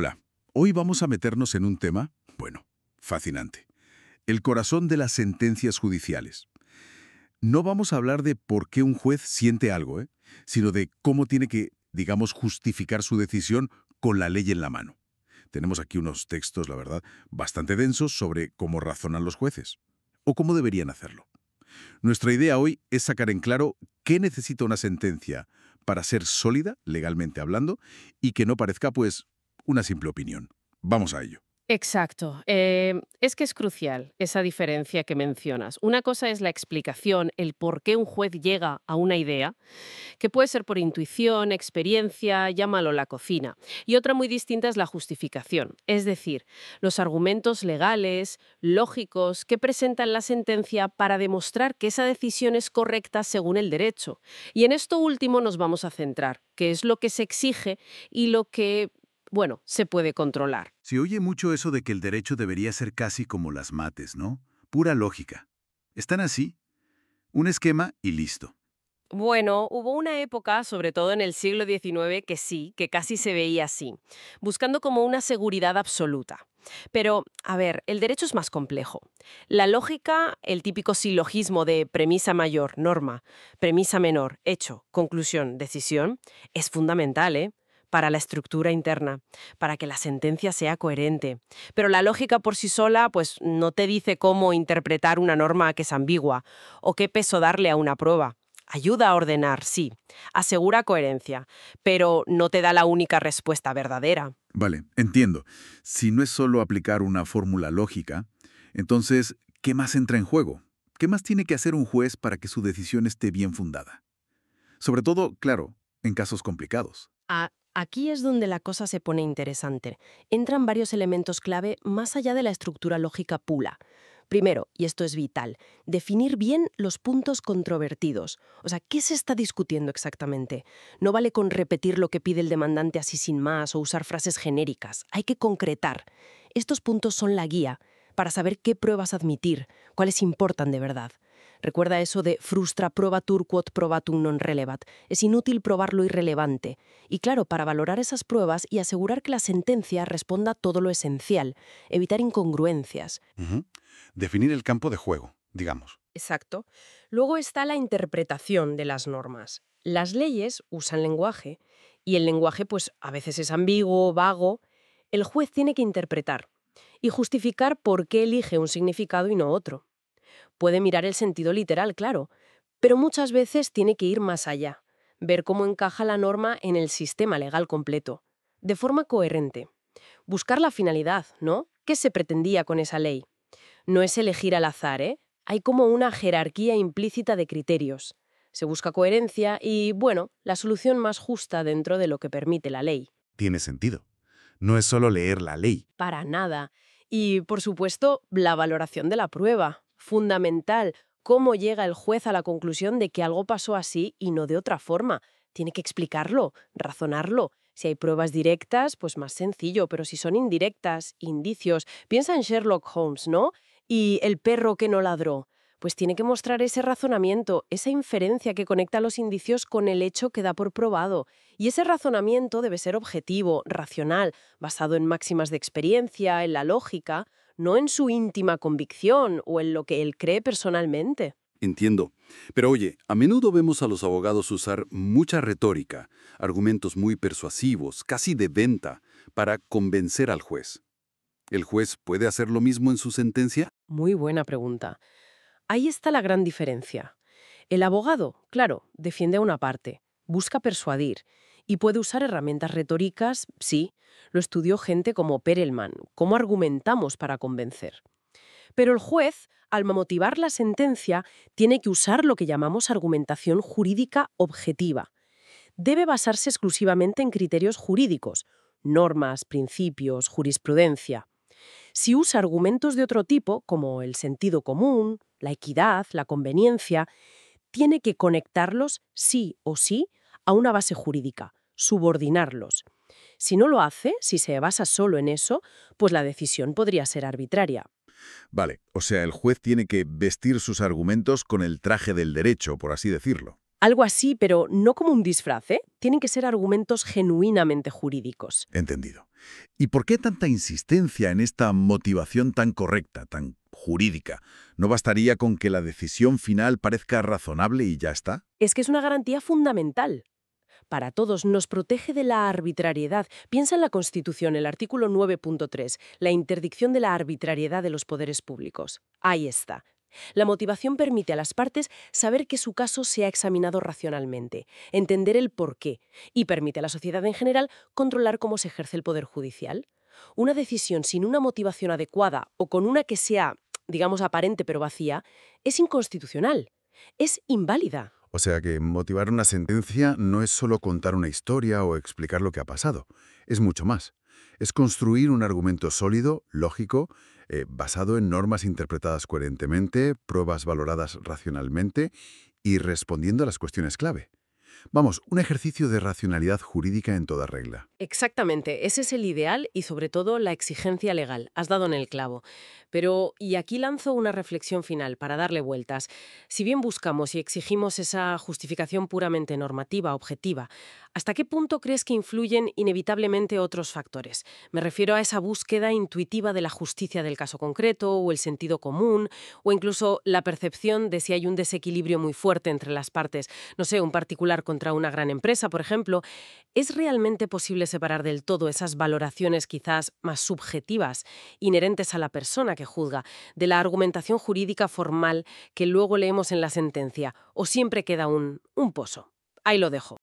Hola, hoy vamos a meternos en un tema, bueno, fascinante. El corazón de las sentencias judiciales. No vamos a hablar de por qué un juez siente algo, sino de cómo tiene que, digamos, justificar su decisión con la ley en la mano. Tenemos aquí unos textos, la verdad, bastante densos sobre cómo razonan los jueces, o cómo deberían hacerlo. Nuestra idea hoy es sacar en claro qué necesita una sentencia para ser sólida, legalmente hablando, y que no parezca, pues, una simple opinión. Vamos a ello. Exacto. Es que es crucial esa diferencia que mencionas. Una cosa es la explicación, el por qué un juez llega a una idea, que puede ser por intuición, experiencia, llámalo la cocina. Y otra muy distinta es la justificación, es decir, los argumentos legales, lógicos, que presentan la sentencia para demostrar que esa decisión es correcta según el derecho. Y en esto último nos vamos a centrar, que es lo que se exige y lo que, bueno, se puede controlar. Se oye mucho eso de que el derecho debería ser casi como las mates, ¿no? Pura lógica. ¿Están así? Un esquema y listo. Bueno, hubo una época, sobre todo en el siglo XIX, que sí, que casi se veía así, buscando como una seguridad absoluta. Pero, a ver, el derecho es más complejo. La lógica, el típico silogismo de premisa mayor, norma, premisa menor, hecho, conclusión, decisión, es fundamental, ¿eh? Para la estructura interna, para que la sentencia sea coherente. Pero la lógica por sí sola, pues no te dice cómo interpretar una norma que es ambigua o qué peso darle a una prueba. Ayuda a ordenar, sí. Asegura coherencia, pero no te da la única respuesta verdadera. Vale, entiendo. Si no es solo aplicar una fórmula lógica, entonces, ¿qué más entra en juego? ¿Qué más tiene que hacer un juez para que su decisión esté bien fundada? Sobre todo, claro, en casos complicados. Aquí es donde la cosa se pone interesante. Entran varios elementos clave más allá de la estructura lógica pura. Primero, y esto es vital, definir bien los puntos controvertidos. O sea, ¿qué se está discutiendo exactamente? No vale con repetir lo que pide el demandante así sin más o usar frases genéricas. Hay que concretar. Estos puntos son la guía para saber qué pruebas admitir, cuáles importan de verdad. Recuerda eso de frustra probatur quod probatum non relevat. Es inútil probar lo irrelevante. Y claro, para valorar esas pruebas y asegurar que la sentencia responda a todo lo esencial, evitar incongruencias. Ujú. Definir el campo de juego, digamos. Exacto. Luego está la interpretación de las normas. Las leyes usan lenguaje y el lenguaje pues a veces es ambiguo, vago. El juez tiene que interpretar y justificar por qué elige un significado y no otro. Puede mirar el sentido literal, claro, pero muchas veces tiene que ir más allá, ver cómo encaja la norma en el sistema legal completo, de forma coherente. Buscar la finalidad, ¿no? ¿Qué se pretendía con esa ley? No es elegir al azar, ¿eh? Hay como una jerarquía implícita de criterios. Se busca coherencia y, bueno, la solución más justa dentro de lo que permite la ley. Tiene sentido. No es solo leer la ley. Para nada. Y, por supuesto, la valoración de la prueba. Fundamental. ¿Cómo llega el juez a la conclusión de que algo pasó así y no de otra forma? Tiene que explicarlo, razonarlo. Si hay pruebas directas, pues más sencillo, pero si son indirectas, indicios. Piensa en Sherlock Holmes, ¿no? Y el perro que no ladró. Pues tiene que mostrar ese razonamiento, esa inferencia que conecta los indicios con el hecho que da por probado. Y ese razonamiento debe ser objetivo, racional, basado en máximas de experiencia, en la lógica, no en su íntima convicción o en lo que él cree personalmente. Entiendo. Pero oye, a menudo vemos a los abogados usar mucha retórica, argumentos muy persuasivos, casi de venta, para convencer al juez. ¿El juez puede hacer lo mismo en su sentencia? Muy buena pregunta. Ahí está la gran diferencia. El abogado, claro, defiende a una parte, busca persuadir y puede usar herramientas retóricas, sí, lo estudió gente como Perelman, cómo argumentamos para convencer. Pero el juez, al motivar la sentencia, tiene que usar lo que llamamos argumentación jurídica objetiva. Debe basarse exclusivamente en criterios jurídicos, normas, principios, jurisprudencia. Si usa argumentos de otro tipo, como el sentido común, la equidad, la conveniencia, tiene que conectarlos sí o sí a una base jurídica, subordinarlos. Si no lo hace, si se basa solo en eso, pues la decisión podría ser arbitraria. Vale, o sea, el juez tiene que vestir sus argumentos con el traje del derecho, por así decirlo. Algo así, pero no como un disfraz, ¿eh? Tienen que ser argumentos genuinamente jurídicos. Entendido. ¿Y por qué tanta insistencia en esta motivación tan correcta, tan jurídica? ¿No bastaría con que la decisión final parezca razonable y ya está? Es que es una garantía fundamental. Para todos, nos protege de la arbitrariedad. Piensa en la Constitución, el artículo 9.3, la interdicción de la arbitrariedad de los poderes públicos. Ahí está. La motivación permite a las partes saber que su caso se ha examinado racionalmente, entender el porqué, y permite a la sociedad en general controlar cómo se ejerce el poder judicial. Una decisión sin una motivación adecuada o con una que sea, digamos, aparente pero vacía, es inconstitucional. Es inválida. O sea que motivar una sentencia no es solo contar una historia o explicar lo que ha pasado, es mucho más. Es construir un argumento sólido, lógico, basado en normas interpretadas coherentemente, pruebas valoradas racionalmente y respondiendo a las cuestiones clave. Vamos, un ejercicio de racionalidad jurídica en toda regla. Exactamente, ese es el ideal y sobre todo la exigencia legal. Has dado en el clavo. Pero, y aquí lanzo una reflexión final para darle vueltas. Si bien buscamos y exigimos esa justificación puramente normativa, objetiva, ¿hasta qué punto crees que influyen inevitablemente otros factores? Me refiero a esa búsqueda intuitiva de la justicia del caso concreto o el sentido común o incluso la percepción de si hay un desequilibrio muy fuerte entre las partes. No sé, un particular contra una gran empresa, por ejemplo. ¿Es realmente posible separar del todo esas valoraciones quizás más subjetivas, inherentes a la persona que juzga, de la argumentación jurídica formal que luego leemos en la sentencia? ¿O siempre queda un pozo? Ahí lo dejo.